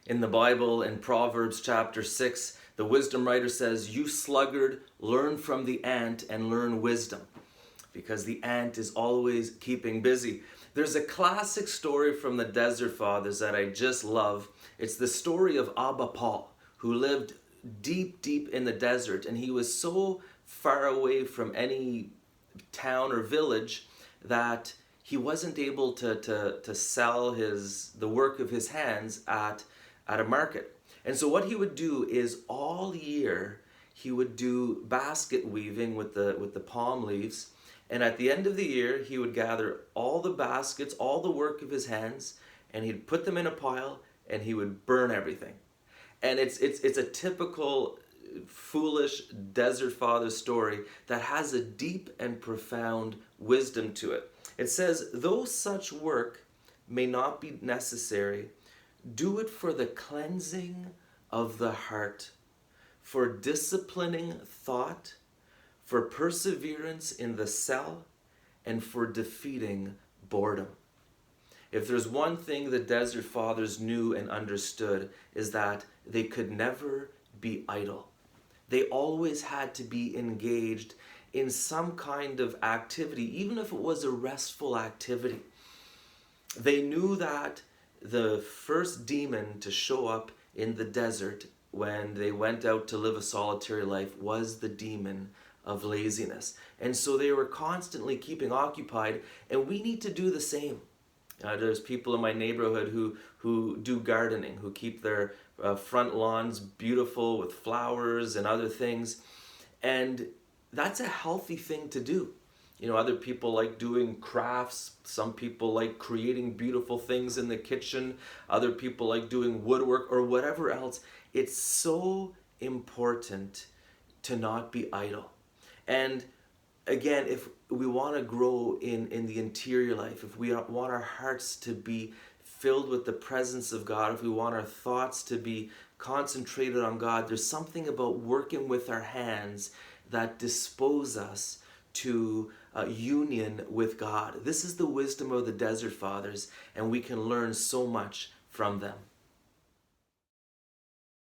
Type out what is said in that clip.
In the Bible, in Proverbs chapter 6, the wisdom writer says, "You sluggard, learn from the ant and learn wisdom," because the ant is always keeping busy. There's a classic story from the Desert Fathers that I just love. It's the story of Abba Paul, who lived deep, deep in the desert, and he was so far away from any town or village that he wasn't able to sell the work of his hands at a market. And so what he would do is all year he would do basket weaving with the palm leaves, and at the end of the year he would gather all the baskets, all the work of his hands, and he'd put them in a pile and he would burn everything. And it's a typical foolish desert father story that has a deep and profound wisdom to it. It says, "Though such work may not be necessary, do it for the cleansing of the heart, for disciplining thought, for perseverance in the cell, and for defeating boredom." If there's one thing the Desert Fathers knew and understood, is that they could never be idle. They always had to be engaged in some kind of activity, even if it was a restful activity. They knew that the first demon to show up in the desert when they went out to live a solitary life was the demon of laziness. And so they were constantly keeping occupied, and we need to do the same. There's people in my neighborhood who do gardening, who keep their front lawns beautiful with flowers and other things. And that's a healthy thing to do. Other people like doing crafts. Some people like creating beautiful things in the kitchen. Other people like doing woodwork or whatever else. It's so important to not be idle. And again, if we want to grow in the interior life, if we want our hearts to be filled with the presence of God, if we want our thoughts to be concentrated on God, there's something about working with our hands that dispose us to union with God. This is the wisdom of the Desert Fathers, and we can learn so much from them.